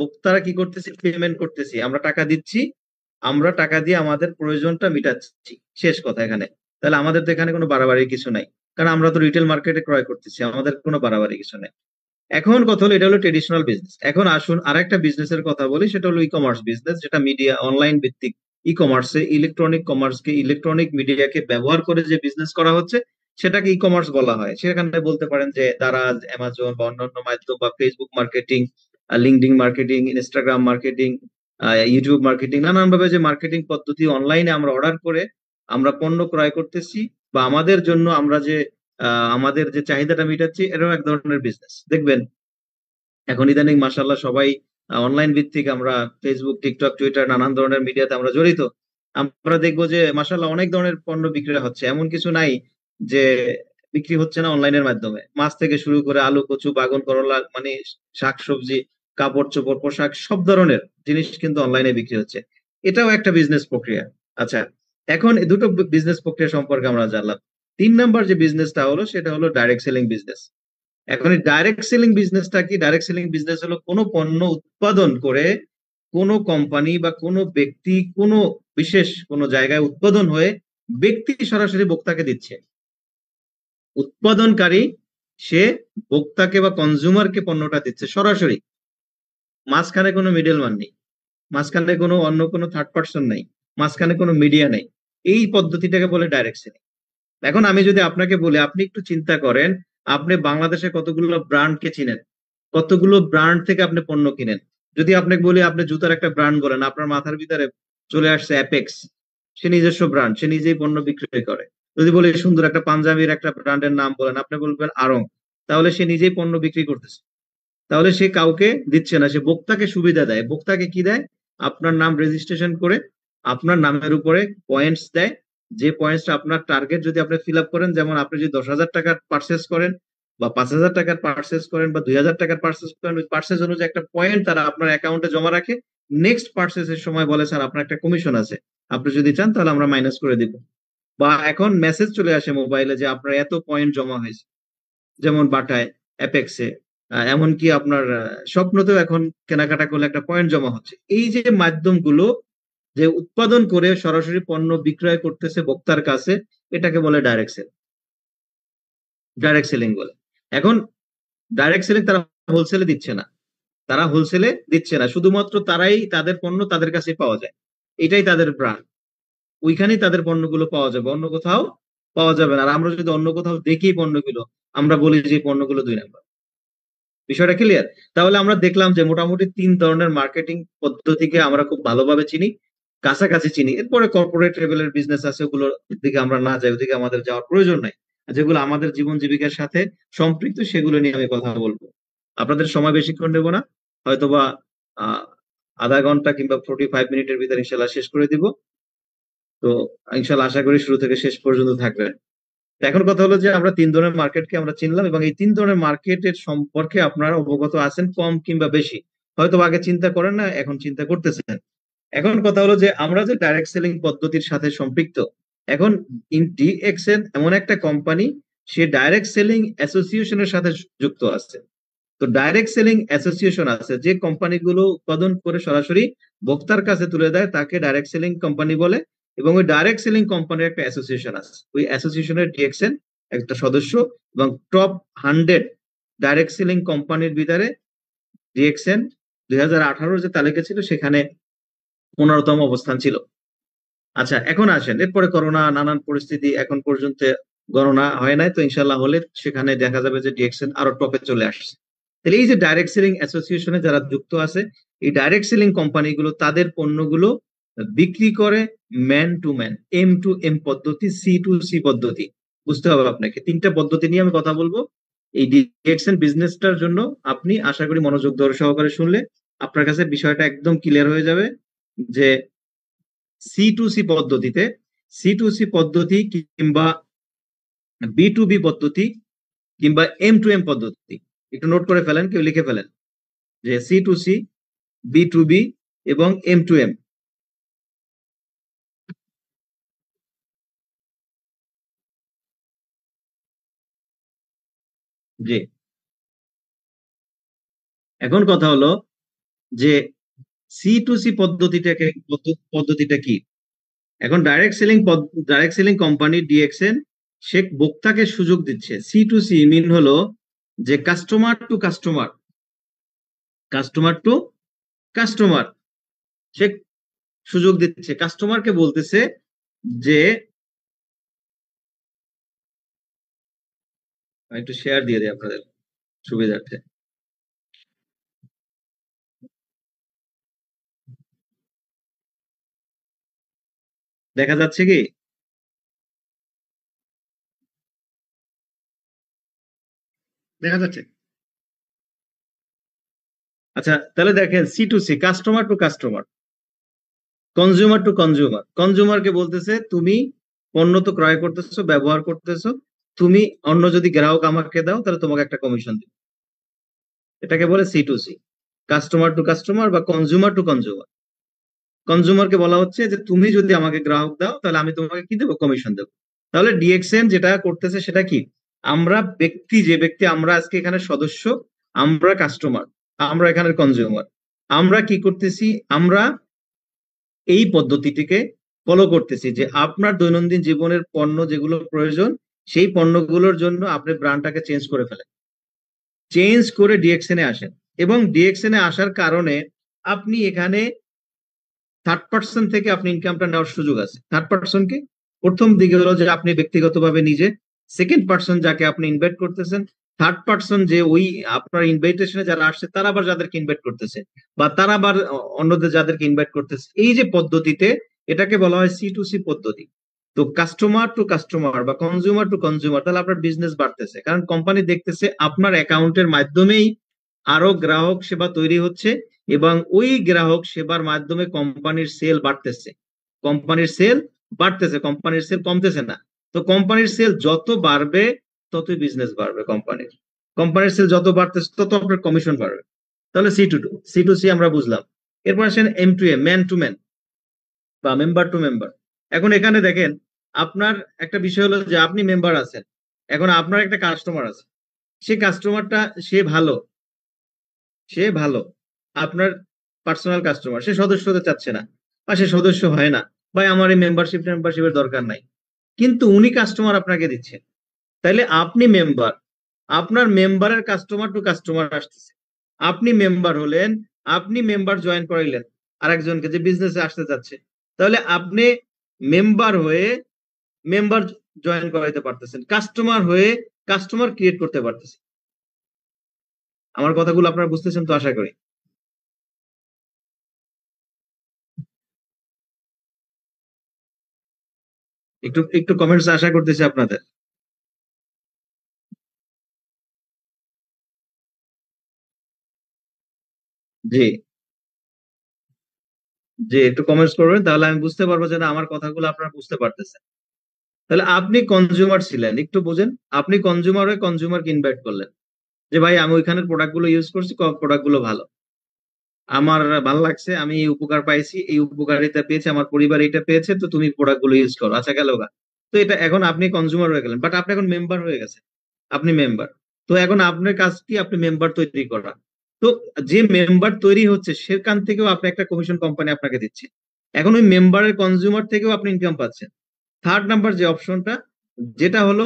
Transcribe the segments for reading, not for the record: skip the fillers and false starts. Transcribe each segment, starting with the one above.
বক্তারা কি করতেছি, পেমেন্ট করতেছি, আমরা টাকা দিচ্ছি, আমরা টাকা দিয়ে আমাদের প্রয়োজনটা মিটাচ্ছি, শেষ কথা এখানে। তাহলে আমাদের তো এখানে কোনো বাড়াবাড়ি কিছু নাই, কারণ আমরা তো রিটেল মার্কেটে ক্রয় করতেছি, আমাদের কোনো বাড়াবাড়ি কিছু নেই। এখন কথা হলো, এটা হলো ট্রেডিশনাল বিজনেস। এখন আসুন আরেকটা বিজনেসের কথা বলি, সেটা হলো ই কমার্স বিজনেস, যেটা মিডিয়া অনলাইন ভিত্তিক। ই কমার্সে ইলেকট্রনিক কমার্সকে, ইলেকট্রনিক মিডিয়াকে ব্যবহার করে যে বিজনেস করা হচ্ছে, সেটাকে ই কমার্স বলা হয়। সেখানে বলতে পারেন যে দারাজ, অ্যামাজন বা অন্যান্য মাধ্যম, বা Facebook marketing, LinkedIn marketing, Instagram marketing, YouTube marketing, নানান ভাবে যে মার্কেটিং পদ্ধতি অনলাইনে আমরা অর্ডার করে আমরা পণ্য ক্রয় করতেছি, বা আমাদের জন্য আমরা যে আমাদের যে চাহিদাটা মিটাচ্ছি, এটাও এক ধরনের বিজনেস। দেখবেন এখন ইদানিং মাশাল্লাহ সবাই অনলাইন ভিত্তিক, আমরা ফেসবুক, টিকটক, টুইটার, নানান ধরনের মিডিয়াতে আমরা জড়িত। আমরা দেখবো যে মাশাল্লাহ অনেক ধরনের পণ্য বিক্রি হচ্ছে, এমন কিছু নাই যে বিক্রি হচ্ছে না অনলাইনের মাধ্যমে। মাছ থেকে শুরু করে আলু, কচু, বাগুন, করলা, মানে শাকসবজি, কাপড় চোপড়, পোশাক, সব ধরনের জিনিস কিন্তু অনলাইনে বিক্রি হচ্ছে। এটাও একটা বিজনেস প্রক্রিয়া। আচ্ছা, এখন এই দুটো বিজনেস প্রক্রিয়া সম্পর্কে আমরা জানলাম। 3 নাম্বার যে বিজনেসটা হলো, সেটা হলো ডাইরেক্ট সেলিং বিজনেস। এখন এই ডাইরেক্ট সেলিং বিজনেসটা কি? ডাইরেক্ট সেলিং বিজনেস হলো কোনো পণ্য উৎপাদন করে কোনো কোম্পানি বা কোনো ব্যক্তি কোনো বিশেষ কোনো জায়গায় উৎপাদন হয়ে ব্যক্তি সরাসরি ভোক্তাকে দিচ্ছে। উৎপাদনকারী সে ভোক্তাকে বা কনজিউমারকে পণ্যটা দিচ্ছে সরাসরি, মাঝখানে কোনো মিডল ম্যান নেই, মাঝখানে কোনো অন্য কোনো থার্ড পার্সন নাই, মাঝখানে কোনো মিডিয়া নেই। এই পদ্ধতিটাকে বলে ডাইরেক্ট সেলিং। এখন আমি যদি আপনাকে বলি, আপনি একটু চিন্তা করেন, আপনি বাংলাদেশে কতগুলো ব্র্যান্ডকে চিনেন, কতগুলো ব্র্যান্ড থেকে আপনি পণ্য কিনেন। যদি আপনাকে বলি, আপনি জুতার একটা ব্র্যান্ড বলেন, আপনার মাথার ভিতরে চলে আসছে অ্যাপেক্স, সে নিজস্ব ব্র্যান্ড, সে নিজেই পণ্য বিক্রয় করে। যদি বলি সুন্দর একটা পাঞ্জাবির একটা ব্র্যান্ডের নাম বলেন, আপনি বলবেন আড়ং, তাহলে সে নিজেই পণ্য বিক্রি করতেছে। তাহলে সে কাউকে দিচ্ছে না, সে ভোক্তাকে সুবিধা দেয়। ভোক্তাকে কি দেয়? আপনার নাম রেজিস্ট্রেশন করে আপনার নামের উপরে পয়েন্টস দেয়। যে পয়েন্টসটা আপনার টার্গেট যদি আপনি ফিল আপ করেন, যেমন আপনি যদি 10,000 টাকার পার্সেস করেন, বা 5,000 টাকার পার্সেস করেন, বা 2,000 টাকার পার্সেস করেন, ওই পার্সেস অনুযায়ী একটা পয়েন্ট তারা আপনার অ্যাকাউন্টে জমা রাখে। নেক্সট পার্সেসের সময় বলে, স্যার আপনার একটা কমিশন আছে, আপনি যদি চান তাহলে আমরা মাইনাস করে দিব। বা এখন মেসেজ চলে আসে মোবাইলে যে আপনার এত পয়েন্ট জমা হয়েছে, যেমন বাটায়, অ্যাপেক্সে, এমনকি আপনার স্বপ্নতেও এখন কেনাকাটা করলে একটা পয়েন্ট জমা হচ্ছে। এই যে মাধ্যমগুলো যে উৎপাদন করে সরাসরি পণ্য বিক্রয় করতেছে ভোক্তার কাছে, এটাকে বলে ডাইরেক্ট সেল, ডাইরেক্ট সেলিং বলে। এখন ডাইরেক্ট সেলিং তারা হোলসেলে দিচ্ছে না, তারা হোলসেলে দিচ্ছে না, শুধুমাত্র তারাই তাদের পণ্য তাদের কাছে পাওয়া যায়, এটাই তাদের ব্র্যান্ড। ওইখানেই তাদের পণ্যগুলো পাওয়া যাবে, অন্য কোথাও পাওয়া যাবে না। আর আমরা যদি অন্য কোথাও দেখি পণ্যগুলো, আমরা বলি যে এই পণ্যগুলো 2 নাম্বার। বিষয়টা ক্লিয়ার? তাহলে আমরা দেখলাম যে মোটামুটি 3 ধরনের মার্কেটিং পদ্ধতিকে আমরা খুব ভালোভাবে চিনি, কাছাকাছি চিনি। এরপরে কর্পোরেট লেভেলের বিজনেস আছে, ওগুলোর দিকে আমরা না যাই, ওদিকে আমাদের যাওয়ার প্রয়োজন নাই। যেগুলো আমাদের জীবন জীবিকার সাথে সম্পৃক্ত, সেগুলো নিয়ে আমি কথা বলবো। আপনাদের সময় বেশিক্ষণ নেব না, হয়তোবা আহ আধা ঘন্টা কিংবা 45 মিনিটের ভিতরে ইনশাল্লাহ শেষ করে দিব। তো ইনশাল্লাহ আশা করি শুরু থেকে শেষ পর্যন্ত থাকবেন। তো এখন কথা হলো যে আমরা 3 ধরনের মার্কেটকে আমরা চিনলাম, এবং এই 3 ধরনের মার্কেটের সম্পর্কে আপনারা অবগত আছেন কম কিংবা বেশি। হয়তো আগে চিন্তা করেন না, এখন চিন্তা করতেছেন। এখন কথা হলো যে আমরা যে ডাইরেক্ট সেলিং পদ্ধতির সাথে সম্পৃক্ত, এখন ডিএক্সএন এমন একটা কোম্পানি, সে ডাইরেক্ট সেলিং অ্যাসোসিয়েশনের সাথে যুক্ত আছে। তো ডাইরেক্ট সেলিং অ্যাসোসিয়েশন আছে, যে কোম্পানিগুলো উৎপাদন করে সরাসরি ভোক্তার কাছে তুলে দেয়, তাকে ডাইরেক্ট সেলিং কোম্পানি বলে। এবং ওই ডাইরেক্ট সেলিং কোম্পানির একটা অ্যাসোসিয়েশন আছে, ওই অ্যাসোসিয়েশনের ডিএক্সএন একটা সদস্য। এবং টপ 100 ডাইরেক্ট সেলিং কোম্পানির ভিতরে ডিএক্সএন 2018 যে তালিকা ছিল, সেখানে 15তম অবস্থান ছিল। আচ্ছা, এখন আসেন, এরপরে করোনা নানান পরিস্থিতি, এখন পর্যন্ত গণনা হয় নাই, তো ইনশাল্লাহ হলে সেখানে দেখা যাবে যে ডিএক্সএন আরো টপে চলে আসছে। তাহলে এই যে ডাইরেক্ট সেলিং অ্যাসোসিয়েশনে যারা যুক্ত আছে, এই ডাইরেক্ট সেলিং কোম্পানিগুলো তাদের পণ্যগুলো বিক্রি করে man to man, M to M পদ্ধতি, সি টু সি পদ্ধতি। বুঝতে হবে আপনাকে, 3টা পদ্ধতি নিয়ে আমি কথা বলবো এই ডিএক্সএন বিজনেসটার জন্য। আপনি আশা করি মনোযোগ ধরে সহকারে শুনলে আপনার কাছে বিষয়টা একদম ক্লিয়ার হয়ে যাবে যে সি টু সি পদ্ধতিতে, সি টু সি পদ্ধতি কিংবা বি টু বি পদ্ধতি কিংবা এম টু এম পদ্ধতি, একটু নোট করে ফেলেন, কেউ লিখে ফেলেন, যে C to C, B to B এবং এম টু এম। জি, এখন কথা হলো যে সি টু সি পদ্ধতিটা কি। এখন ডাইরেক্ট সেলিং কোম্পানি ডিএক্সএন সে ভোক্তাকে সুযোগ দিচ্ছে। সি টু সি মিন হলো যে customer to customer, customer to customer, সে সুযোগ দিচ্ছে, কাস্টমারকে বলতেছে যে একটু শেয়ার দিয়ে দেয় আপনাদের সুবিধার্থে। দেখা যাচ্ছে কি? দেখা যাচ্ছে? আচ্ছা, তাহলে দেখেন C to C, customer to customer, consumer to consumer. কনজিউমারকে বলতেছে তুমি পণ্য তো ক্রয় করতেছো, ব্যবহার করতেছো, তুমি অন্য যদি গ্রাহক আমাকে দাও তাহলে তোমাকে একটা কমিশন দিবে। এটাকে বলে C to C, customer to customer বা কনজিউমার টু কনজিউমার। কনজিউমারকে বলা হচ্ছে যে তুমি যদি আমাকে গ্রাহক দাও তাহলে আমি তোমাকে কি দেবো, কমিশন দেবো। তাহলে ডিএক্সএন যেটা করতেছে সেটা কি, আমরা ব্যক্তি, যে ব্যক্তি আমরা আজকে এখানে সদস্য, আমরা কাস্টমার, আমরা এখানে কনজিউমার, আমরা কি করতেছি, আমরা এই পদ্ধতিটিকে ফলো করতেছি যে আপনার দৈনন্দিন জীবনের পণ্য যেগুলো প্রয়োজন সেই পণ্যগুলোর জন্য আপনি ব্র্যান্ডটাকে চেঞ্জ করে ফেলেন, চেঞ্জ করে ডিএক্সএন এ আসেন। এবং ডিএক্সএন এ আসার কারণে আপনি এখানে থার্ড পার্সন থেকে আপনি ইনকামটা নেওয়ার সুযোগ আছে। থার্ড পার্সন কি, প্রথম দিকে হলো যে আপনি ব্যক্তিগতভাবে নিজে, সেকেন্ড পার্সন যাকে আপনি ইনভাইট করতেছেন, থার্ড পার্সন যে ওই আপনার ইনভাইটেশনে যারা আসছে তারা আবার যাদেরকে ইনভাইট করতেছে, বা তারা আবার অন্যদের যাদেরকে ইনভাইট করতেছে, এই যে পদ্ধতিতে, এটাকে বলা হয় সি টু সি পদ্ধতি। তো কাস্টমার টু কাস্টমার বা কনজিউমার টু কনজিউমার, তাহলে আপনার বিজনেস বাড়তেছে, কারণ কোম্পানি দেখতেছে আপনার অ্যাকাউন্টের মাধ্যমেই আরো গ্রাহক সেবা তৈরি হচ্ছে, এবং ওই গ্রাহক সেবার মাধ্যমে কোম্পানির সেল বাড়তেছে, কোম্পানির সেল বাড়তেছে, কোম্পানির সেল কমতেছে না। তো কোম্পানির সেল যত বাড়বে ততই বিজনেস বাড়বে কোম্পানির, কোম্পানির সেল যত বাড়তেছে তত আপনার কমিশন বাড়বে। তাহলে সি টু সি আমরা বুঝলাম। এরপর আসেন M to M, man to man বা মেম্বার টু মেম্বার। এখন এখানে দেখেন, আপনার একটা বিষয় হলো যে আপনি মেম্বার আছেন, এখন আপনার একটা কাস্টমার আছে, সে কাস্টমারটা, সে ভালো, সে ভালো, আপনার পার্সোনাল কাস্টমার, সে সদস্য হতে চাচ্ছে না বা সে সদস্য হয় না, ভাই আমার এই মেম্বারশিপের দরকার নাই, কিন্তু উনি কাস্টমার আপনাকে দিচ্ছে, তাইলে আপনি মেম্বার, আপনার মেম্বারের কাস্টমার টু কাস্টমার আসতেছে, আপনি মেম্বার হলেন, আপনি মেম্বার জয়েন করাইলেন আরেকজনকে যে বিজনেসে আসতে যাচ্ছে, তাহলে আপনি মেম্বার হয়ে মেম্বার জয়েন করাইতে পারতেছেন, কাস্টমার হয়ে কাস্টমার ক্রিয়েট করতে পারতেছেন। আমার কথাগুলো আপনারা বুঝতেছেন তো আশা করি। একটু একটু কমেন্টস আশা করতেছি আপনাদের। জি, জি, একটু কমেন্টস করবেন, তাহলে আমি বুঝতে পারবো যে না, আমার কথাগুলো আপনারা বুঝতে পারতেছেন। তাহলে আপনি কনজিউমার ছিলেন, একটু বোঝেন, আপনি কনজিউমার হয়ে কনজিউমারকে ইনভাইট করলেন যে ভাই আমি ওইখানের প্রোডাক্ট গুলো ইউজ করছি, প্রোডাক্ট গুলো ভালো, আমার ভালো লাগছে, আমি এই উপকার পাইছি, এই উপকারিতা পেয়েছি, আমার পরিবার এটা পেয়েছে, তো তুমি প্রোডাক্ট গুলো ইউজ করো, আচ্ছা গেল গা। তো এটা এখন আপনি কনজিউমার হয়ে গেলেন, বাট আপনি এখন মেম্বার হয়ে গেছেন, আপনি মেম্বার। তো এখন আপনার কাজ কি, আপনি মেম্বার তৈরি করা। তো যে মেম্বার তৈরি হচ্ছে সেখান থেকেও আপনি একটা কমিশন কোম্পানি আপনাকে দিচ্ছে, এখন ওই মেম্বারের কনজিউমার থেকেও আপনি ইনকাম পাচ্ছেন। থার্ড নাম্বার যে অপশনটা, যেটা হলো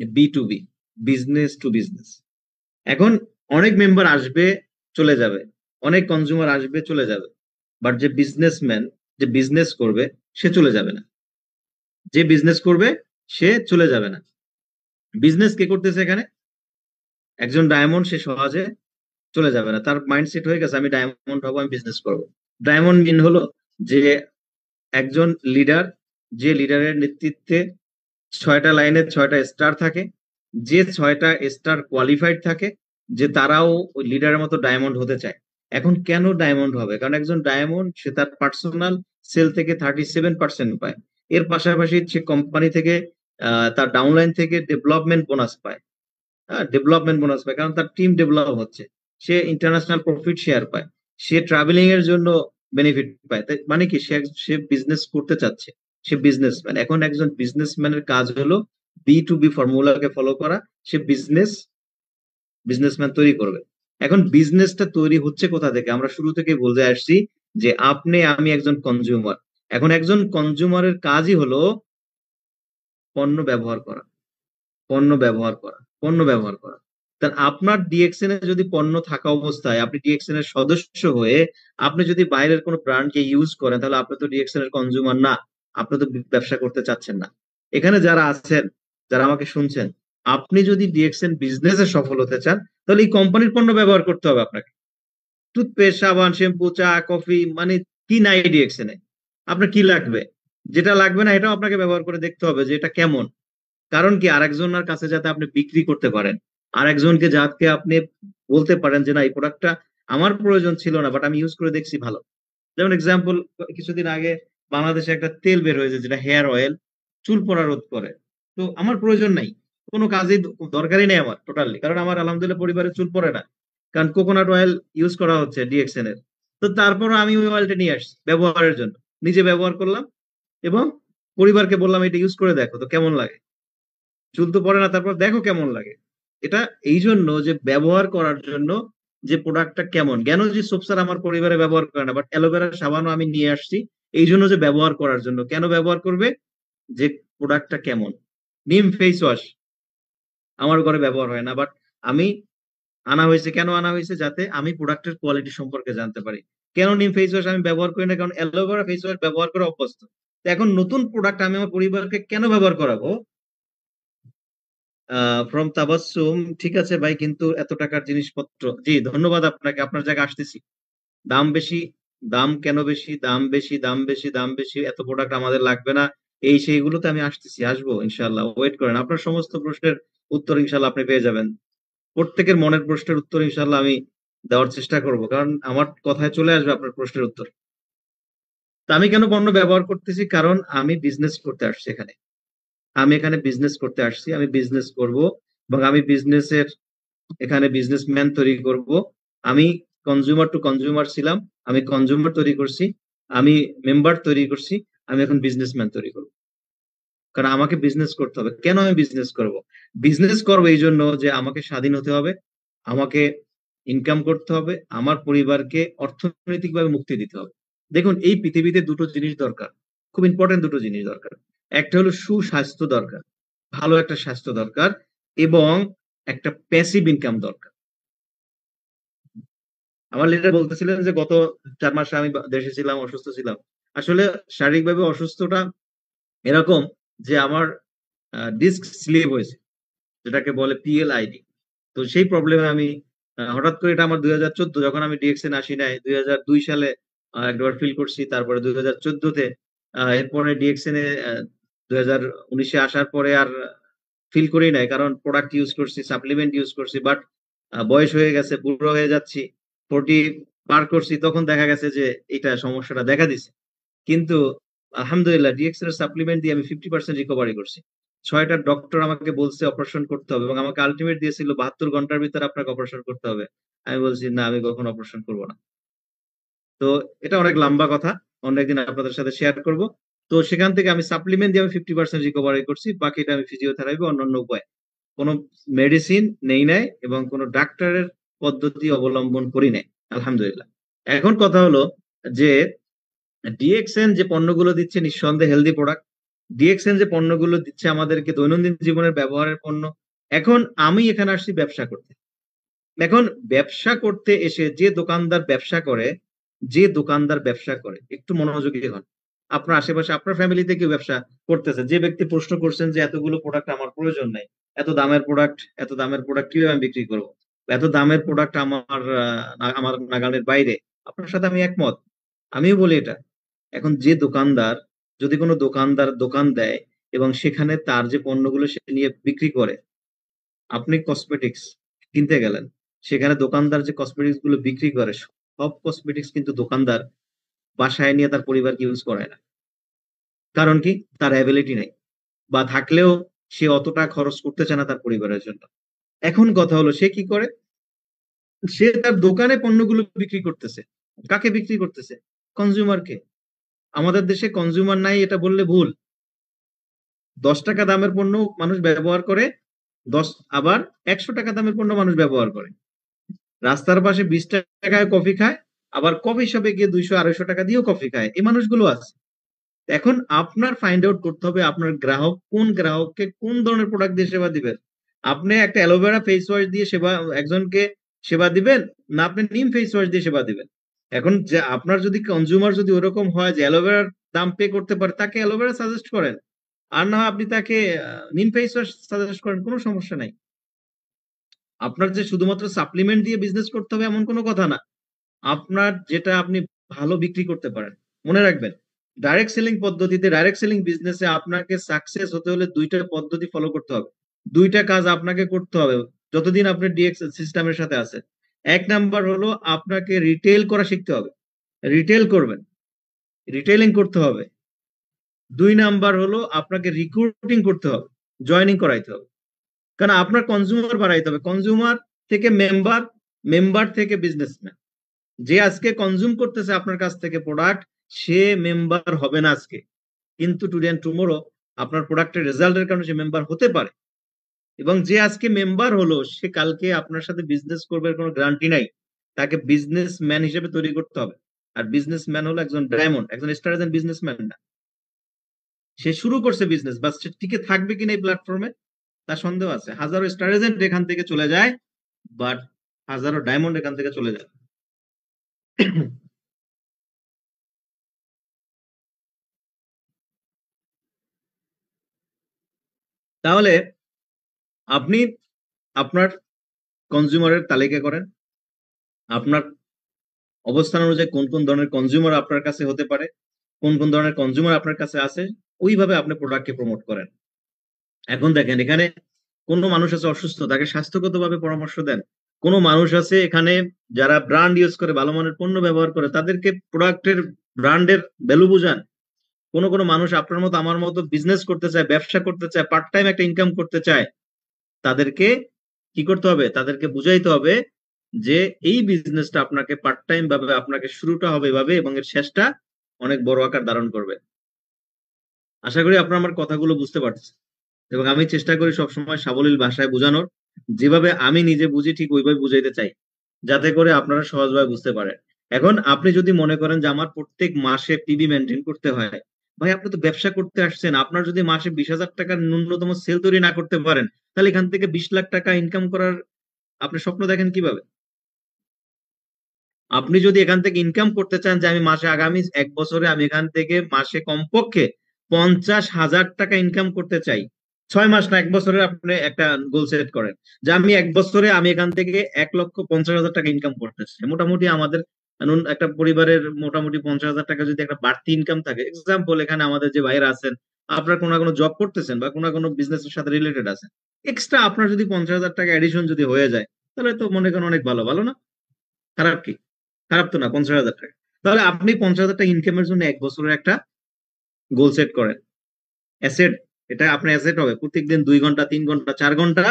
B to B, business to business. এখন অনেক মেম্বার আসবে, চলে যাবে, অনেক কনজিউমার আসবে, চলে যাবে, বাট যে বিজনেসম্যান, যে বিজনেস করবে, সে চলে যাবে না, যে বিজনেস করবে সে চলে যাবে না। বিজনেস কে করতেছে এখানে, একজন ডায়মন্ড, সে সহজে চলে যাবে না, তার মাইন্ডসেট হয়ে গেছে আমি ডায়মন্ড হবো, আমি বিজনেস করবো। ডায়মন্ড মিন হলো যে একজন লিডার, যে লিডারের নেতৃত্বে 6টা লাইনে 6টা স্টার থাকে, যে 6টা স্টার কোয়ালিফাইড থাকে, যে তারাও ওই লিডারের মতো ডায়মন্ড হতে চায়। এখন কেন ডায়মন্ড হবে, কারণ একজন ডায়মন্ড সে তার পার্সোনাল সেল থেকে 37% পায়, এর পাশাপাশি সে কোম্পানি থেকে তার ডাউনলাইন থেকে ডেভেলপমেন্ট বোনাস পায়। হ্যাঁ, ডেভেলপমেন্ট বোনাস পায় কারণ তার টিম ডেভেলপ হচ্ছে, সে ইন্টারন্যাশনাল প্রফিট শেয়ার পায়, সে ট্রাভেলিং এর জন্য বেনিফিট পায়। তাই মানে কি, সে সে বিজনেস করতে চাচ্ছে, সে বিজনেসম্যান। এখন একজন বিজনেসম্যানের কাজ হলো বি টু বি ফর্মুলাকে ফলো করা, সে বিজনেসম্যান তৈরি করবে। এখন বিজনেসটা তৈরি হচ্ছে কোথা থেকে? আমরা শুরু থেকে বলতে আসছি যে আপনি আমি একজন কনজিউমার। এখন একজন কনজিউমারের কাজই হলো পণ্য ব্যবহার করা, পণ্য ব্যবহার করা, পণ্য ব্যবহার করা। তার আপনার ডিএক্সএন এ যদি পণ্য থাকা অবস্থায় আপনি ডিএক্সএন এর সদস্য হয়ে আপনি যদি বাইরের কোনো ব্র্যান্ডকে ইউজ করেন, তাহলে আপনি তো ডিএক্সএন এর কনজিউমার না, আপনি তো ব্যবসা করতে চাচ্ছেন না। এখানে যারা আছেন, যারা আমাকে শুনছেন, আপনি যদি ডিএক্সএন বিজনেসে সফল হতে চান, তাহলে এই কোম্পানির পণ্য ব্যবহার করতে হবে আপনাকে। টুথপেস্ট, সাবান, শ্যাম্পু, চা, কফি, মানে কি নাই ডিএক্সএন এ? আপনার কি লাগবে? যেটা লাগবে না এটাও আপনাকে ব্যবহার করে দেখতে হবে যে এটা কেমন। কারণ কি, আরেকজনের কাছে যাতে আপনি বিক্রি করতে পারেন, আরেকজনকে যাতে আপনি বলতে পারেন যে না এই প্রোডাক্টটা আমার প্রয়োজন ছিল না, বাট আমি ইউজ করে দেখছি ভালো। যেমন এক্সাম্পল, কিছুদিন আগে বাংলাদেশে একটা তেল বের হয়েছে যেটা হেয়ার অয়েল, চুল পড়া রোধ করে। তো আমার প্রয়োজন নাই, কোনো কাজে দরকারই নেই আমার টোটালি, কারণ আমার আলহামদুলিল্লাহ পরিবারে চুল পড়ে না, কারণ কোকোনাট অয়েল ইউজ করা হচ্ছে ডিএক্সএন এর। তো তারপর আমি ওই অয়েলটা নিয়ে আসছি ব্যবহারের জন্য, নিজে ব্যবহার করলাম এবং পরিবারকে বললাম এটা ইউজ করে দেখো তো কেমন লাগে। চুল তো পড়ে না, তারপর দেখো কেমন লাগে। এটা এই জন্য যে ব্যবহার করার জন্য, যে প্রোডাক্টটা কেমন। জ্ঞান যে সোপসার আমার পরিবারে ব্যবহার করে না, বাট অ্যালোভেরা সাবানও আমি নিয়ে আসছি এই জন্য যে ব্যবহার করার জন্য। কেন ব্যবহার করবে? যে প্রোডাক্টটা কেমন। নিম ফেস ওয়াশ আমার ঘরে ব্যবহার হয় না, বাট আমি আনা হয়েছে। কেন আনা হয়েছে? যাতে আমি প্রোডাক্টের কোয়ালিটি সম্পর্কে জানতে পারি। কেন নিম ফেস ওয়াশ আমি ব্যবহার করি না? কারণ অ্যালোভেরা ফেস ওয়াশ ব্যবহার করে অভ্যস্ত। তো এখন নতুন প্রোডাক্ট আমি আমার পরিবারকে কেন ব্যবহার করাবো? ফ্রম তাবাসসুম, ঠিক আছে ভাই, কিন্তু এত টাকার জিনিসপত্র, জি ধন্যবাদ আপনাকে, আপনার জায়গায় আসতেছি। দাম বেশি, দাম কেন বেশি, দাম বেশি, দাম বেশি, দাম বেশি, এত প্রোডাক্ট আমাদের লাগবে না, এই সেইগুলোতে আমি আসতেছি, আসবো ইনশাল্লাহ, ওয়েট করেন। আপনার সমস্ত প্রশ্নের উত্তর ইনশাল্লাহ আপনি পেয়ে যাবেন। প্রত্যেকের মনের প্রশ্নের উত্তর ইনশাল্লাহ আমি দেওয়ার চেষ্টা করব, কারণ আমার কথায় চলে আসবে আপনার প্রশ্নের উত্তর। তা আমি কেন পণ্য ব্যবহার করতেছি? কারণ আমি বিজনেস করতে আসছি এখানে। আমি এখানে বিজনেস করতে আসছি, আমি বিজনেস করব এবং আমি বিজনেসের এখানে বিজনেসম্যান তৈরি করব। আমি কনজিউমার টু কনজিউমার ছিলাম, আমি কনজিউমার তৈরি করছি, আমি মেম্বার তৈরি করছি, আমি এখন বিজনেসম্যান তৈরি করব। কারণ আমাকে বিজনেস করতে হবে। কেন আমি বিজনেস করব? বিজনেস করব এই জন্য যে আমাকে স্বাধীন হতে হবে, আমাকে ইনকাম করতে হবে, আমার পরিবারকে অর্থনৈতিকভাবে মুক্তি দিতে হবে। দেখুন, এই পৃথিবীতে দুটো জিনিস দরকার, খুব ইম্পর্টেন্ট দুটো জিনিস দরকার। একটা হলো সুস্বাস্থ্য দরকার, ভালো একটা স্বাস্থ্য দরকার, এবং একটা প্যাসিভ ইনকাম দরকার। আমার লিডার বলতেছিলেন যে গত 4 মাসে আমি দেশে ছিলাম, অসুস্থ ছিলাম। আসলে শারীরিকভাবে অসুস্থটা এরকম যে আমার ডিস্ক স্লিপ হয়েছে, যেটাকে বলে পিএলআইডি। তো সেই প্রবলেমে আমি হঠাৎ করে, এটা আমার 2014, যখন আমি ডিএক্সএন আসি নাই, 2002 সালে একবার ফিল করছি, তারপরে 2014-তে, এরপরে ডিএক্সএন এ 2019-এ আসার পরে আর ফিল করি নাই, কারণ প্রোডাক্ট ইউজ করছি, সাপ্লিমেন্ট ইউজ করছি, বাট বয়স হয়ে গেছে, বুড়ো হয়ে যাচ্ছি, 40 পার করছি, তখন দেখা গেছে যে এটা সমস্যাটা দেখা দিছে। কিন্তু আলহামদুলিল্লাহ ডিএক্সএন এর সাপ্লিমেন্ট দিয়ে আমি 50% রিকভারি করছি। 6টা ডক্টর আমাকে বলছে অপারেশন করতে হবে, এবং আমাকে আলটিমেট দিয়েছিল 72 ঘন্টার ভিতরে আপনাকে অপারেশন করতে হবে। আমি বলছি না, আমি কখনো অপারেশন করবো না। তো এটা অনেক লম্বা কথা, অনেকদিন আপনাদের সাথে শেয়ার করব। তো সেখান থেকে আমি সাপ্লিমেন্ট দিয়ে আমি 50% রিকভারি করছি, বাকিটা আমি ফিজিওথেরাপি অন্যান্য উপায়, কোনো মেডিসিন নেই নাই এবং কোনো ডাক্তারের পদ্ধতি অবলম্বন করি নাই, আলহামদুলিল্লাহ। এখন কথা হলো যে ডিএক্সএন যে পণ্যগুলো দিচ্ছে নিঃসন্দেহে হেলদি প্রোডাক্ট। ডিএক্সএন যে পণ্যগুলো দিচ্ছে আমাদেরকে দৈনন্দিন জীবনের ব্যবহারের পণ্য। এখন আমি এখানে আসছি ব্যবসা করতে। এখন ব্যবসা করতে এসে যে দোকানদার ব্যবসা করে, যে দোকানদার ব্যবসা করে, একটু মনোযোগী হন। আপনার আশেপাশে আপনার ফ্যামিলিতে কেউ ব্যবসা করতেছে, যে ব্যক্তি প্রশ্ন করছেন যে এতগুলো প্রোডাক্ট আমার প্রয়োজন নাই, এত দামের প্রোডাক্ট, এত দামের প্রোডাক্ট কিভাবে আমি বিক্রি করবো, এত দামের প্রোডাক্ট আমার আমার নাগালের বাইরে, আপনার সাথে আমি একমত, আমিও বলি এটা। এখন যে দোকানদার, যদি কোনো দোকানদার দোকান দেয় এবং সেখানে তার যে পণ্যগুলো সে নিয়ে বিক্রি করে, আপনি কসমেটিক্স কিনতে গেলেন, সেখানে দোকানদার যে কসমেটিক্স গুলো বিক্রি করে, সব কসমেটিক্স কিন্তু দোকানদার বাসায় নিয়ে তার পরিবারকে ইউজ করায় না। কারণ কি? তার অ্যাবিলিটি নাই, বা থাকলেও সে অতটা খরচ করতে চায় না তার পরিবারের জন্য। এখন কথা হলো সে কি করে? সে তার দোকানে পণ্যগুলো বিক্রি করতেছে। কাকে বিক্রি করতেছে? কনজিউমারকে। আমাদের দেশে কনজিউমার নাই এটা বললে ভুল। 10 টাকা দামের পণ্য মানুষ ব্যবহার করে, 10 আবার 100 টাকা দামের পণ্য মানুষ ব্যবহার করে। রাস্তার পাশে 20 টাকায় কফি খায়, আবার কফি শপে গিয়ে 200-250 টাকা দিয়েও কফি খায়, এই মানুষগুলো আছে। এখন আপনার ফাইন্ড আউট করতে হবে আপনার গ্রাহক কোন গ্রাহককে কোন ধরনের প্রোডাক্ট দিয়ে সেবা দিবেন। আপনি একটা অ্যালোভেরা ফেস ওয়াশ দিয়ে সেবা একজনকে সেবা দিবেন, না আপনি নিম ফেস ওয়াশ দিয়ে সেবা দিবেন। এখন যে আপনার যদি কনজিউমার যদি ওরকম হয় যে অ্যালোভেরার দাম পে করতে পারে, তাকে অ্যালোভেরা সাজেস্ট করেন, আর না হয় আপনি তাকে নিম ফেস ওয়াশ সাজেস্ট করেন, কোনো সমস্যা নাই। আপনার যে শুধুমাত্র সাপ্লিমেন্ট দিয়ে বিজনেস করতে হবে এমন কোনো কথা না। আপনার যেটা আপনি ভালো বিক্রি করতে পারেন। মনে রাখবেন, ডাইরেক্ট সেলিং পদ্ধতিতে, ডাইরেক্ট সেলিং বিজনেসে আপনাকে সাকসেস হতে হলে 2টা পদ্ধতি ফলো করতে হবে, 2টা কাজ আপনাকে করতে হবে যতদিন আপনি ডিএক্স সিস্টেমের সাথে আছেন। এক নাম্বার হলো আপনাকে রিটেল করা শিখতে হবে, রিটেল করবেন, রিটেলিং করতে হবে। 2 নাম্বার হলো আপনাকে রিক্রুটিং করতে হবে, জয়েনিং করাইতে হবে। কারণ আপনার কনজিউমার বাড়াইতে হবে, কনজিউমার থেকে মেম্বার, মেম্বার থেকে বিজনেসম্যান। যে আজকে কনজিউম করতেছে আপনার কাছ থেকে প্রোডাক্ট, সে মেম্বার হবে না আজকে, কিন্তু টুডে এন্ড টুমোরো আপনার প্রোডাক্টের রেজাল্টের কারণে সে মেম্বার হতে পারে। এবং যে আজকে মেম্বার হলো সে কালকে আপনার সাথে বিজনেস করবে কোনো গ্যারান্টি নাই। তাকে বিজনেসম্যান হিসেবে তৈরি করতে হবে। আর বিজনেসম্যান হলো একজন ডায়মন্ড, একজন স্টার এজেন্ট বিজনেসম্যান না। সে শুরু করছে বিজনেস, বাস সে টিকে থাকবে কিনা এই প্ল্যাটফর্মে তার সন্দেহ আছে। হাজারো স্টার এজেন্ট এখান থেকে চলে যায়, বাট হাজারো ডায়মন্ড এখান থেকে চলে যায়। তাহলে আপনি আপনার কনজিউমারের তালিকা করেন, আপনার অবস্থান অনুযায়ী কোন কোন ধরনের কনজিউমার আপনার কাছে হতে পারে, কোন কোন ধরনের কনজিউমার আপনার কাছে আছে, ওইভাবে আপনি প্রোডাক্টকে প্রমোট করেন। এখন দেখেন, এখানে কোন মানুষ আছে অসুস্থ, তাকে স্বাস্থ্যগতভাবে পরামর্শ দেন। কোন মানুষ আছে এখানে যারা ব্র্যান্ড ইউজ করে, ভালো মানের পণ্য ব্যবহার করে, তাদেরকে প্রোডাক্টের ব্র্যান্ডের ভ্যালু বুঝান। কোন কোন মানুষ আপনার মতো আমার মতো বিজনেস করতে চায়, ব্যবসা করতে চায়, পার্ট টাইম একটা ইনকাম করতে চায়, তাদেরকে কি করতে হবে, তাদেরকে বুঝাইতে হবে যে এই বিজনেসটা আপনাকে পার্ট টাইম ভাবে, আপনাকে শুরুটা হবে এভাবে এবং এর শেষটা অনেক বড় আকার ধারণ করবে। আশা করি আপনার আমার কথাগুলো বুঝতে পারছেন, এবং আমি চেষ্টা করি সবসময় সাবলীল ভাষায় বোঝানোর, যেভাবে আমি নিজে বুঝি ঠিক ওইভাবে বুঝাইতে চাই, যাতে করে আপনারা সহজভাবে বুঝতে পারেন। এখন আপনি যদি মনে করেন যে আমার প্রত্যেক মাসে পিবি মেনটেন করতে হয়, ভাই আপনি তো ব্যবসা করতে আসছেন, আপনার যদি মাসে 20,000 টাকার ন্যূনতম সেল তৈরি না করতে পারেন, তাহলে এখান থেকে 20 লাখ টাকা ইনকাম করার আপনি স্বপ্ন দেখেন কিভাবে? আপনি যদি এখান থেকে ইনকাম করতে চান যে আমি মাসে আগামী 1 বছরে আমি এখান থেকে মাসে কমপক্ষে 50,000 টাকা ইনকাম করতে চাই, 6 মাস না 1 বছরে আপনি একটা গোল সেট করেন যে আমি 1 বছরে আমি এখান থেকে 1,50,000 টাকা ইনকাম করতে চাই। মোটামুটি আমাদের একটা পরিবারের মোটামুটি 50,000 টাকা যদি একটা বাড়তি ইনকাম থাকে, এক্সাম্পল এখানে আমাদের যে ভাইরা আছেন, আপনার কোনো না কোনো জব করতেছেন বা কোনো না কোনো বিজনেসের সাথে রিলেটেড আছেন, এক্সট্রা আপনার যদি 50,000 টাকা এডিশন যদি হয়ে যায়, তাহলে তো মনে করেন অনেক ভালো, ভালো না? খারাপ কি? খারাপ তো না 50,000 টাকা। তাহলে আপনি 50,000 টাকা ইনকামের জন্য 1 বছরের একটা গোল সেট করেন। অ্যাসেট, এটা আপনার অ্যাসেট হবে প্রত্যেকদিন 2 ঘন্টা, 3 ঘন্টা, 4 ঘন্টা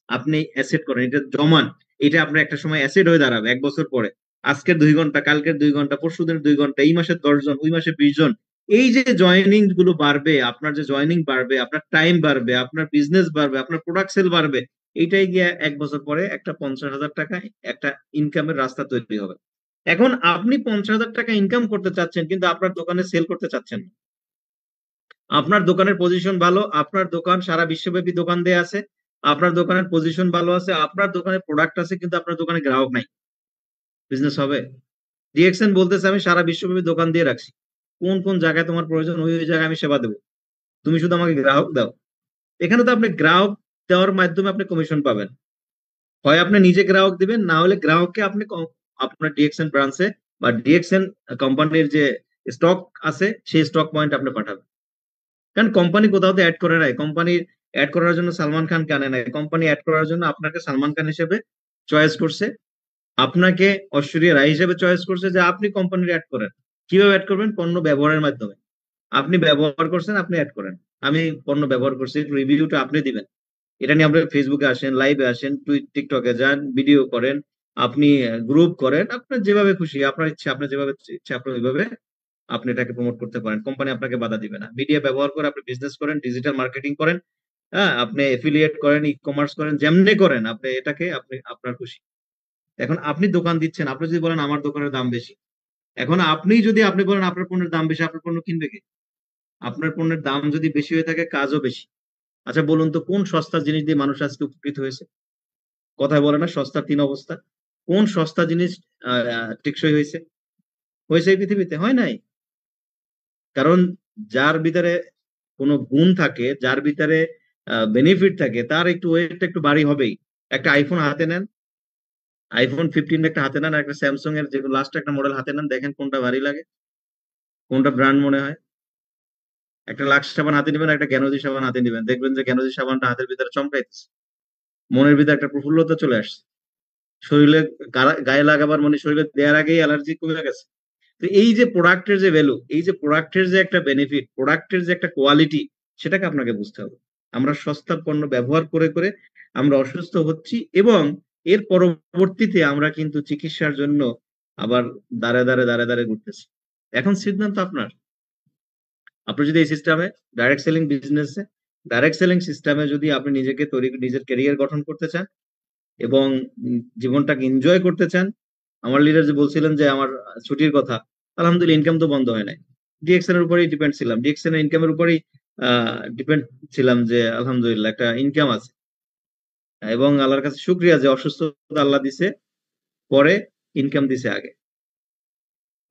আপনি অ্যাসেট করেন, এটা জমান। এটা আপনার একটা সময় অ্যাসেট হয়ে দাঁড়াবে 1 বছর পরে। আজকের 2 ঘন্টা, কালকের 2 ঘন্টা, পরশুদিনের 2 ঘন্টা, এই মাসের 10 জন, ওই মাসে 20 জন, এই যে জয়েনিং গুলো বাড়বে, আপনার যে জয়েনিং বাড়বে, আপনার টাইম বাড়বে, আপনার বিজনেস বাড়বে, আপনার প্রোডাক্ট সেল বাড়বে, এইটাই গিয়ে 1 বছর পরে একটা 50,000 টাকায় একটা ইনকামের রাস্তা তৈরি হবে। এখন আপনি 50,000 টাকা ইনকাম করতে চাচ্ছেন, কিন্তু আপনার দোকানে সেল করতে চাচ্ছেন না। আপনার দোকানের পজিশন ভালো, আপনার দোকান সারা বিশ্বব্যাপী দোকান দেয়া আছে, আপনার দোকানের পজিশন ভালো আছে, আপনার দোকানে প্রোডাক্ট আছে, কিন্তু আপনার দোকানে গ্রাহক নাই, বিজনেস হবে? ডিএক্সএন বলতেছে আমি সারা বিশ্বব্যাপী দোকান দিয়ে রাখছি, কোন কোন জায়গায় তোমার প্রয়োজন ওই ওই জায়গায় আমি সেবা দেবো, তুমি শুধু আমাকে গ্রাহক দাও। এখানে তো আপনি গ্রাহক দেওয়ার মাধ্যমে আপনি কমিশন পাবেন। হয় আপনি নিজে গ্রাহক দিবেন, না হলে গ্রাহককে আপনি আপনার ডিএক্সএন ব্রাঞ্চে বা ডিএক্সএন কোম্পানির যে স্টক আছে সেই স্টক পয়েন্ট আপনি পাঠাবেন। কারণ কোম্পানি কোথাও তো অ্যাড করে নাই, কোম্পানি অ্যাড করার জন্য সালমান খান আনে নাই, কোম্পানি অ্যাড করার জন্য আপনাকে সালমান খান হিসেবে চয়েস করছে, আপনাকে ঐশ্বরিয়া রায় হিসেবে চয়েস করছে যে আপনি কোম্পানির অ্যাড করেন। কিভাবে অ্যাড করবেন? পণ্য ব্যবহারের মাধ্যমে। আপনি ব্যবহার করছেন, আপনি অ্যাড করেন। আমি পণ্য ব্যবহার করছি, রিভিউটা আপনি দিবেন। এটা নিয়ে আপনি ফেসবুকে আসেন, লাইভে আসেন, টিকটকে যান, ভিডিও করেন, আপনি গ্রুপ করেন, আপনার যেভাবে খুশি, আপনার ইচ্ছা, আপনার যেভাবে ইচ্ছা আপনি ওইভাবে আপনি এটাকে প্রমোট করতে পারেন, কোম্পানি আপনাকে বাধা দিবে না। মিডিয়া ব্যবহার করে আপনি বিজনেস করেন, ডিজিটাল মার্কেটিং করেন, হ্যাঁ, আপনি এফিলিয়েট করেন, ই কমার্স করেন, যেমনি করেন আপনি এটাকে আপনি আপনার খুশি। এখন আপনি দোকান দিচ্ছেন, আপনি যদি বলেন আমার দোকানের দাম বেশি, এখন আপনি বলেন আপনার পণ্যের দাম বেশি, আপনার পণ্য কিনবে কে? আপনার পণ্যের দাম যদি বেশি হয়ে থাকে, কাজও বেশি। আচ্ছা বলুন তো, কোন সস্তা জিনিস দিয়ে মানুষ আজকে উপকৃত হয়েছে? কথায় বলে না সস্তার তিন অবস্থা? কোন সস্তা জিনিস টেকসই হয়েছে? হয়েছে এই পৃথিবীতে? হয় নাই। কারণ যার ভিতরে কোনো গুণ থাকে, যার ভিতরে বেনিফিট থাকে, তার একটু ওয়েটটা একটু ভারী হবেই। একটা আইফোন হাতে নেন, আইফোন 15 একটা হাতে নেন, আর একটা স্যামসাং এর যে লাস্ট একটা মডেল হাতে নেন, দেখেন কোনটা ভারী লাগে, কোনটা ব্র্যান্ড মনে হয়। একটা লাক্স সাবান হাতে নেবেন, একটা জ্ঞানদী সাবান হাতে নেবেন, দেখবেন যে জ্ঞানদী সাবানটা হাতের ভিতরে চমকাইতেছে, মনের ভিতরে একটা প্রফুল্লতা চলে আসছে, শরীরে গায়ে লাগাবার মানে শরীরে দেওয়ার আগেই অ্যালার্জি কমে গেছে। তো এই যে প্রোডাক্টের যে ভ্যালু, এই যে প্রোডাক্টের যে একটা বেনিফিট, প্রোডাক্টের যে একটা কোয়ালিটি, সেটাকে আপনাকে বুঝতে হবে। আমরা সস্তা পণ্য ব্যবহার করে করে আমরা অসুস্থ হচ্ছি, এবং এর পরবর্তীতে আমরা কিন্তু চিকিৎসার জন্য আবার দাঁড়ে দাঁড়ে ঘুরতেছি। এখন সিদ্ধান্ত আপনার। আপনি যদি এই সিস্টেমে, ডাইরেক্ট সেলিং সিস্টেমে যদি আপনি নিজেকে তৈরি, নিজের ক্যারিয়ার গঠন করতে চান এবং জীবনটাকে এনজয় করতে চান। আমার লিডার যে বলছিলেন যে আমার ছুটির কথা, আলহামদুলিল্লাহ ইনকাম তো বন্ধ হয় নাই। ডিএক্সএন এর উপরেই ডিপেন্ড ছিলাম, ডিএক্সএন এর ইনকামের উপরেই ডিপেন্ড ছিলাম, যে আলহামদুলিল্লাহ একটা ইনকাম আছে। এবং আল্লাহর কাছে শুক্রিয়া যে অসুস্থতা আল্লাহ দিছে পরে, ইনকাম দিছে আগে।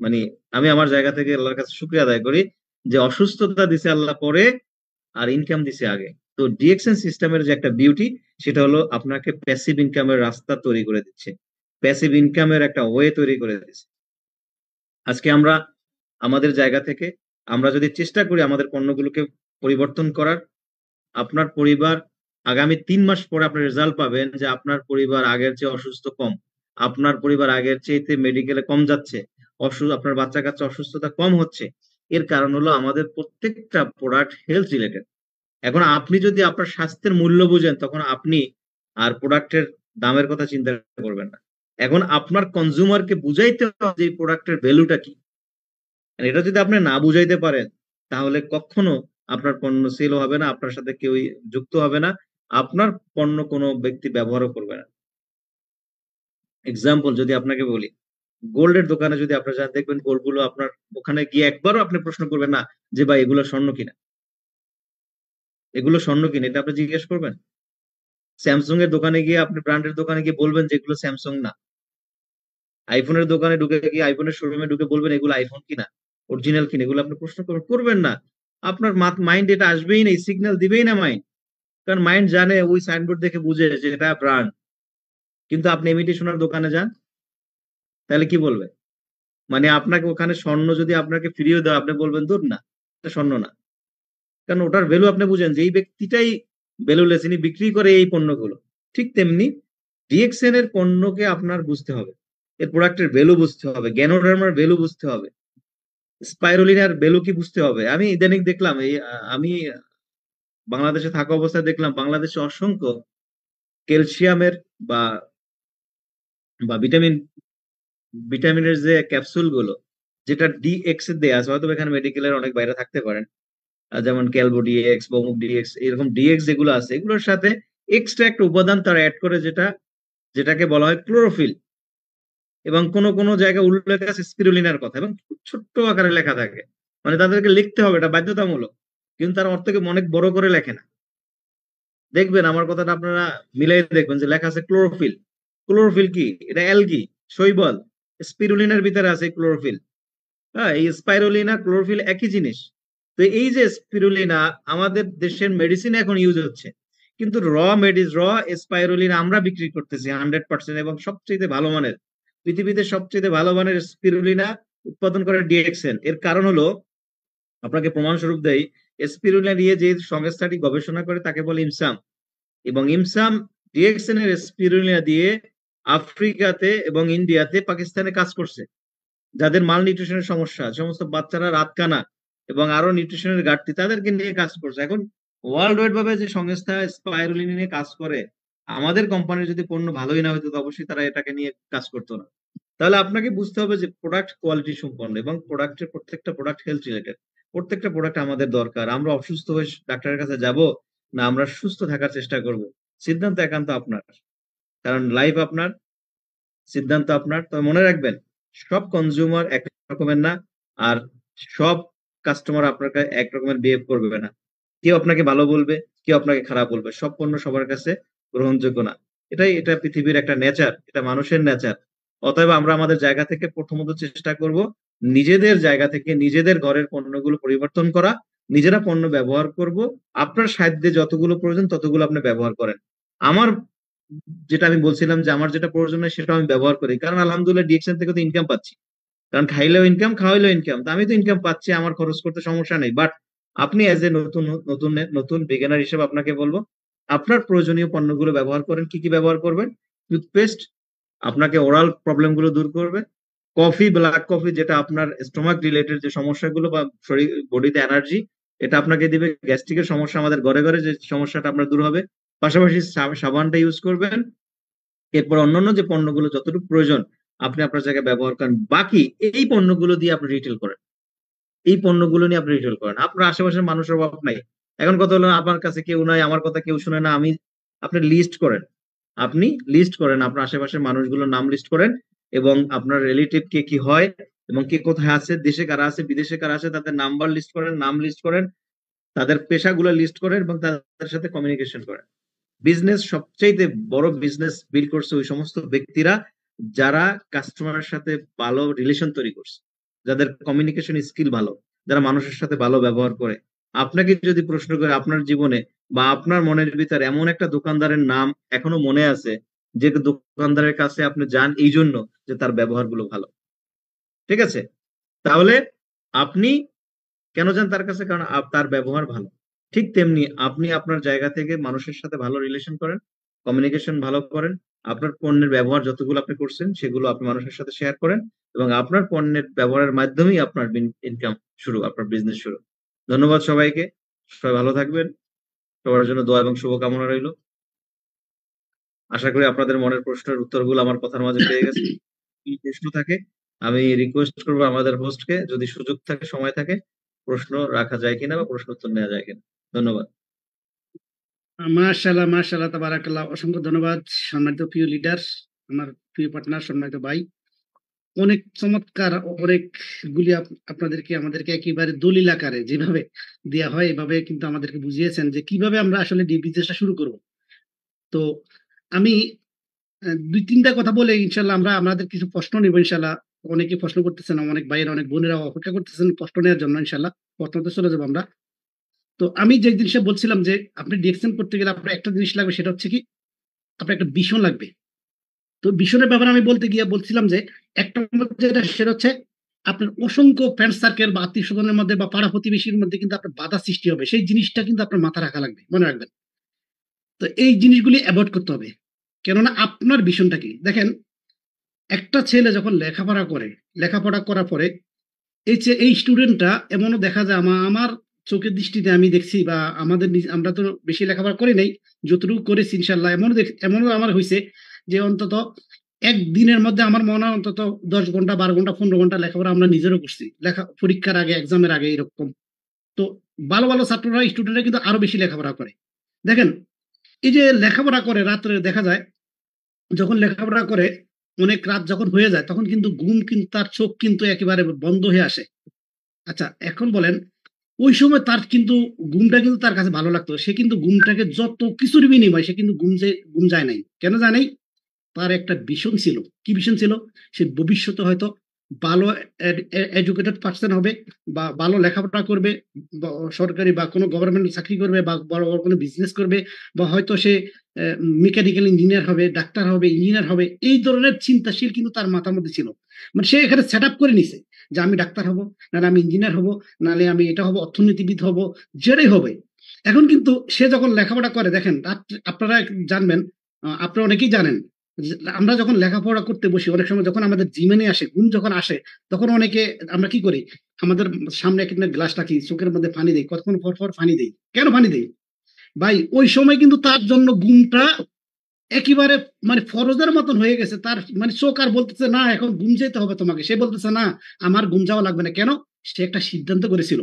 মানে আমি আমার জায়গা থেকে আল্লাহর কাছে শুক্রিয়া আদায় করি যে অসুস্থতা দিছে আল্লাহ পরে, আর ইনকাম দিছে আগে। তো ডিএক্সএন সিস্টেমের যে একটা বিউটি, সেটা হলো আপনাকে প্যাসিভ ইনকামের রাস্তা তৈরি করে দিচ্ছে, প্যাসিভ ইনকামের একটা ওয়ে তৈরি করে দিচ্ছে। আজকে আমরা আমাদের জায়গা থেকে আমরা যদি চেষ্টা করি আমাদের পণ্যগুলোকে পরিবর্তন করার, আপনার পরিবার আগামী 3 মাস পরে আপনার রেজাল্ট পাবেন যে আপনার পরিবার আগের চেয়ে অসুস্থ কম, আপনার পরিবার আগের চেয়ে মেডিকেলে কম যাচ্ছে, আপনার বাচ্চা কাচ্চা অসুস্থতা কম হচ্ছে। এর কারণ হলো আমাদের প্রত্যেকটা প্রোডাক্ট হেলথ রিলেটেড। এখন আপনি যদি আপনার স্বাস্থ্যের মূল্য বুঝেন, তখন আপনি আর প্রোডাক্টের দামের কথা চিন্তা করবেন না। এখন আপনার কনজিউমারকে বুঝাইতে হবে যে প্রোডাক্টের ভ্যালুটা কি। আর এটা যদি আপনি না বুঝাইতে পারেন, তাহলে কখনো আপনার পণ্য সেল হবে না, আপনার সাথে কেউ যুক্ত হবে না, আপনার পণ্য কোনো ব্যক্তি ব্যবহারও করবে না। এক্সাম্পল যদি আপনাকে বলি, গোল্ডের দোকানে যদি আপনার যান, দেখবেন গোল্ড গুলো আপনার ওখানে গিয়ে একবারও আপনি প্রশ্ন করবেন না যে ভাই এগুলো স্বর্ণ কিনা, এগুলো স্বর্ণ কিনা, এটা আপনি জিজ্ঞেস করবেন? স্যামসুং এর দোকানে গিয়ে, আপনি ব্র্যান্ডের দোকানে গিয়ে বলবেন যে এগুলো স্যামসুং না। আইফোনের দোকানে ঢুকে গিয়ে, আইফোনের শোরুমে ঢুকে বলবেন এগুলো আইফোন কিনা, অরিজিনাল কিনা, এগুলো আপনি প্রশ্ন করবেন না। আপনার মাইন্ড এটা আসবেই না, সিগন্যাল দিবেই না মাইন্ড। কারণ মাইন্ড জানে, ওই সাইনবোর্ড দেখে বুঝে যে এটা ব্র্যান্ড। কিন্তু আপনি ইমিটেশনের দোকানে যান, তাহলে কি বলবে? মানে আপনাকে ওখানে স্বর্ণ যদি আপনাকে ফিরিয়ে দেয়, আপনি বলবেন দূর না, এটা স্বর্ণ না। কারণ ওটার ভ্যালু আপনি বুঝেন যে এই ব্যক্তিটাই ভ্যালুলেস, ইনি বিক্রি করে এই পণ্যগুলো। ঠিক তেমনি ডিএক্সএন এর পণ্যকে আপনার বুঝতে হবে, এর প্রোডাক্টের ভ্যালু বুঝতে হবে, গ্যানোডার্মার ভ্যালু বুঝতে হবে, স্পাইরুলিনার ভ্যালু কি বুঝতে হবে। আমি ইদানিং দেখলাম, আমি বাংলাদেশে থাকা অবস্থায় দেখলাম বাংলাদেশে অসংখ্য ক্যালসিয়ামের বা বা ভিটামিনের যে ক্যাপসুল গুলো, যেটা ডিএক্স এর দেয়া আছে, হয়তো এখানে মেডিকেলের অনেক বাইরে থাকতে পারেন, যেমন ক্যালবো ডিএক্স, বমুক ডিএক্স, এরকম ডিএক্স যেগুলো আছে, এগুলোর সাথে এক্সট্রা একটা উপাদান তারা অ্যাড করে, যেটাকে বলা হয় ক্লোরোফিল। এবং কোন কোন জায়গায় উল্লেখ আছে স্পিরুলিনার কথা, এবং খুব ছোট্ট আকারে লেখা থাকে। মানে তাদেরকে লিখতে হবে, এটা বাধ্যতামূলক, কিন্তু তারা অর্থকে অনেক বড় করে লেখে না। দেখবেন আমার কথাটা আপনারা মিলাই দেখবেন যে লেখা আছে ক্লোরোফিল। ক্লোরোফিল কি? এটা অ্যালগি, শৈবাল। স্পিরুলিনার ভিতরে আছে ক্লোরোফিল। হ্যাঁ, এই স্পাইরুলিনা ক্লোরোফিল একই জিনিস। তো এই যে স্পিরুলিনা আমাদের দেশের মেডিসিন এখন ইউজ হচ্ছে, কিন্তু র স্পাইরুলিনা আমরা বিক্রি করতেছি 100%, এবং সবচেয়ে ভালো মানের, পৃথিবীতে সবচেয়ে ভালো মানের স্পিরুলিনা উৎপাদন করে ডিএক্সএন। এর কারণ হলো, আপনাকে প্রমাণ স্বরূপ দেই, স্পিরুলিনা নিয়ে যে সংস্থাটি গবেষণা করে তাকে বলে ইমসাম। এবং ইমসাম ডিএক্সএন এর স্পিরুলিনা দিয়ে আফ্রিকাতে এবং ইন্ডিয়াতে, পাকিস্তানে কাজ করছে। যাদের মাল নিউট্রিশনের সমস্যা, সমস্ত বাচ্চারা রাতকানা এবং আরো নিউট্রিশনের ঘাটতি, তাদেরকে নিয়ে কাজ করছে। এখন ওয়ার্ল্ড ওয়াইড ভাবে যে সংস্থা স্পাইরুলিন নিয়ে কাজ করে, আমাদের কোম্পানির যদি পণ্য ভালোই না হতো, তো অবশ্যই তারা এটাকে নিয়ে কাজ করতো না। তাহলে আপনাকে বুঝতে হবে যে প্রোডাক্ট কোয়ালিটি সম্পন্ন, এবং প্রত্যেকটা প্রোডাক্ট হেলথ রিলেটেড। প্রত্যেকটা প্রোডাক্ট আমাদের দরকার। আমরা অসুস্থ হয়ে ডাক্তারের কাছে যাব, না আমরা সুস্থ থাকার চেষ্টা করব, সিদ্ধান্ত একান্ত আপনার। কারণ লাইফ আপনার, সিদ্ধান্ত আপনার। তবে মনে রাখবেন, সব কনজিউমার এক রকমের না, আর সব কাস্টমার আপনার কাছে এক রকমের বিহেভ করবে না। কেউ আপনাকে ভালো বলবে, কেউ আপনাকে খারাপ বলবে, সব পণ্য সবার কাছে গ্রহণযোগ্য না। এটা পৃথিবীর একটা নেচার, এটা মানুষের নেচার। অতএব আমরা আমাদের জায়গা থেকে প্রথমত চেষ্টা করব নিজেদের জায়গা থেকে নিজেদের ঘরের পণ্যগুলো পরিবর্তন করা, নিজেরা পণ্য ব্যবহার করব। আপনার সাধ্যে যতগুলো প্রয়োজন ততগুলো আপনি ব্যবহার করেন। আমার যেটা আমি বলছিলাম যে আমার যেটা প্রয়োজন হয় সেটা আমি ব্যবহার করি, কারণ আলহামদুলিল্লাহ ডিএক্সএন থেকে তো ইনকাম পাচ্ছি। কারণ খাইলেও ইনকাম, খাওয়াইলেও ইনকাম, তো আমি তো ইনকাম পাচ্ছি, আমার খরচ করতে সমস্যা নেই। বাট আপনি এজ এ নতুন নতুন নতুন বিগিনার হিসেবে আপনাকে বলবো, আপনার প্রয়োজনীয় পণ্যগুলো ব্যবহার করেন। কি কি ব্যবহার করবেন? টুথপেস্ট আপনাকে ওরাল প্রবলেম গুলো দূর করবে। কফি, ব্ল্যাক কফি, যেটা আপনার স্টোমাক রিলেটেড যে সমস্যাগুলো বা শরীর বডিতে এনার্জি এটা আপনাকে দিবে। গ্যাস্ট্রিকের সমস্যা আমাদের ঘরে ঘরে যে সমস্যাটা আপনার দূর হবে। পাশাপাশি সাবানটা ইউজ করবেন। এরপর অন্যান্য যে পণ্যগুলো যতটুকু প্রয়োজন আপনি আপনার জায়গায় ব্যবহার করেন। বাকি এই পণ্যগুলো দিয়ে আপনি রিটেল করেন, এই পণ্যগুলো নিয়ে আপনি রিটেল করেন। আপনার আশেপাশের মানুষের অভাব নাই। এখন কথা হলো, আপনার কাছে কেউ নাই, আমার কথা কেউ শুনে না, আপনি লিস্ট করেন। আপনি লিস্ট করেন, আপনার আশেপাশের মানুষগুলোর নাম লিস্ট করেন, এবং আপনার রিলেটিভ কে কি হয় এবং কে কোথায় আছে, দেশে কারা আছে, বিদেশে কারা আছে, তাদের নাম্বার লিস্ট করেন, নাম লিস্ট করেন, তাদের পেশাগুলো লিস্ট করেন এবং তাদের সাথে কমিউনিকেশন করেন। বিজনেস সবচেয়ে বড় বিজনেস বিল্ড করছে ওই সমস্ত ব্যক্তিরা যারা কাস্টমারের সাথে ভালো রিলেশন তৈরি করছে, যাদের কমিউনিকেশন স্কিল ভালো, যারা মানুষের সাথে ভালো ব্যবহার করে। আপনাকে যদি প্রশ্ন করে আপনার জীবনে বা আপনার মনের ভিতরে এমন একটা দোকানদারের নাম এখনো মনে আছে, যে দোকানদারের কাছে আপনি যান এই জন্য যে তার ব্যবহার গুলো ভালো, ঠিক আছে? তাহলে আপনি কেন যান তার কাছে? কারণ তার ব্যবহার ভালো। ঠিক তেমনি আপনি আপনার জায়গা থেকে মানুষের সাথে ভালো রিলেশন করেন, কমিউনিকেশন ভালো করেন। আপনার পণ্যের ব্যবহার যতগুলো আপনি করছেন সেগুলো আপনি মানুষের সাথে শেয়ার করেন, এবং আপনার পণ্যের ব্যবহারের মাধ্যমেই আপনার ইনকাম শুরু, আপনার বিজনেস শুরু। ধন্যবাদ সবাইকে। সবাই ভালো থাকবেন। সবার জন্য দোয়া এবং শুভকামনা রইল। আশা করি আপনাদের মনের প্রশ্নের উত্তরগুলো আমার কথার মাঝে পেয়ে গেছে। কি প্রশ্ন থাকে আমি রিকোয়েস্ট করবো আমাদের হোস্টকে, যদি সুযোগ থাকে, সময় থাকে, প্রশ্ন রাখা যায় কিনা বা প্রশ্ন উত্তর নেওয়া যায় কিনা। ধন্যবাদ। মাশাআল্লাহ, মাশাআল্লাহ, তাবারাকাল্লাহ। অসংখ্য ধন্যবাদ সম্মানিত প্রিয় লিডার, আমার প্রিয় পার্টনার, সম্মানিত ভাই। অনেক চমৎকার, অনেকগুলি আপনাদেরকে আমাদেরকে একেবারে দলিল আকারে যেভাবে দেওয়া হয় এভাবে কিন্তু আমাদেরকে বুঝিয়েছেন যে কিভাবে আমরা আসলে বিজনেসটা শুরু করব। তো আমি দুই তিনটা কথা বলে ইনশাল্লাহ আমরা আমাদের কিছু প্রশ্ন নিব ইনশাল্লাহ। অনেকে প্রশ্ন করতেছেন, অনেক ভাইয়েরা, অনেক বোনেরা অপেক্ষা করতেছেন প্রশ্ন নেওয়ার জন্য। ইনশাল্লাহ প্রশ্নতে চলে যাবো আমরা। তো আমি যে জিনিসটা বলছিলাম যে আপনি ডিরেকশন করতে গেলে আপনার একটা জিনিস লাগবে, সেটা হচ্ছে কি আপনার একটা ভীষণ লাগবে। তো ভীষণের ব্যাপারে আমি বলতে গিয়ে বলছিলাম যে একটা যেটা সেটা হচ্ছে আপনার অসংখ্য ফ্রেন্ড সার্কেল বা আত্মীয় স্বজনের মধ্যে বা পাড়া প্রতিবেশীর মধ্যে কিন্তু আপনার বাধা সৃষ্টি হবে, সেই জিনিসটা কিন্তু আপনার মাথা রাখা লাগবে, মনে রাখবেন। তো এই জিনিসগুলি অ্যাভয়েড করতে হবে। কেননা আপনার ভীষণটা কি দেখেন, একটা ছেলে যখন লেখাপড়া করে, লেখাপড়া করার পরে এই স্টুডেন্টটা এমনও দেখা যায়, আমার চোখের দৃষ্টিতে আমি দেখছি, বা আমাদের আমরা তো বেশি লেখাপড়া করি নাই, যতটুকু করেছি ইনশাল্লাহ এমনও আমার হয়েছে যে অন্তত একদিনের মধ্যে আমার মনে হয় অন্তত 10 ঘন্টা, 12 ঘন্টা, 15 ঘন্টা লেখাপড়া আমরা নিজেরও করছি, পরীক্ষার আগে, এক্সামের আগে, এরকম। তো ভালো ভালো ছাত্ররা, স্টুডেন্টরা কিন্তু আরো বেশি লেখাপড়া করে। দেখেন, এই যে লেখাপড়া করে রাত্রে দেখা যায়, যখন লেখাপড়া করে অনেক রাত যখন হয়ে যায় তখন কিন্তু ঘুম, কিন্তু তার চোখ কিন্তু একেবারে বন্ধ হয়ে আসে। আচ্ছা, এখন বলেন, ওই সময় তার কিন্তু ঘুমটা কিন্তু তার কাছে ভালো লাগতো, সে কিন্তু ঘুমটাকে যত কিছুর বিনিময় সে কিন্তু ঘুম যায় নাই। কেন যায় নাই? তার একটা ভিশন ছিল। কি ভিশন ছিল? সে ভবিষ্যতে হয়তো ভালো এডুকেটেড পার্সন হবে, বা ভালো লেখাপড়া করবে, সরকারি বা কোনো গভর্নমেন্ট চাকরি করবে, বা বড় বড় কোনো বিজনেস করবে, বা হয়তো সে মেকানিক্যাল ইঞ্জিনিয়ার হবে, ডাক্তার হবে, ইঞ্জিনিয়ার হবে। এই ধরনের চিন্তাশীল কিন্তু তার মাথার মধ্যে ছিল। মানে সে এখানে সেট আপ করে নিছে যে আমি ডাক্তার হব, নাহলে আমি ইঞ্জিনিয়ার হব, নাহলে আমি এটা হব, অর্থনীতিবিদ হব, যেটাই হবে। এখন কিন্তু সে যখন লেখাপড়া করে, দেখেন আপনারা জানবেন, আপনারা অনেকেই জানেন, আমরা যখন লেখাপড়া করতে বসি অনেক সময় যখন আমাদের জিমেনে আসে, ঘুম যখন আসে, তখন অনেকে আমরা কি করি, আমাদের সামনে একটা গ্লাস রাখি, চোখের মধ্যে পানি দেই, কতক্ষণ পর পর পানি দেই। কেন পানি দেই? ভাই ওই সময় কিন্তু তার জন্য ঘুমটা একেবারে মানে ফরজের মতন হয়ে গেছে। তার মানে চোখ আর বলতেছে না এখন ঘুম যেতে হবে তোমাকে, সে বলতেছে না আমার ঘুম যাওয়া লাগবে না। কেন? সে একটা সিদ্ধান্ত করেছিল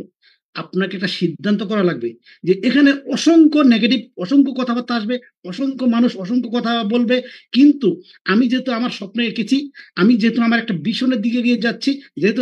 আপনাকে একটা সিদ্ধান্ত করা লাগবে যে এখানে অসংখ্য নেগেটিভ, অসংখ্য কথাবার্তা আসবে, অসংখ্য মানুষ অসংখ্য কথা বলবে, কিন্তু আমি যেহেতু আমার স্বপ্নে এঁকেছি, আমি যেহেতু আমার একটা ভিশনের দিকে গিয়ে যাচ্ছি, যেহেতু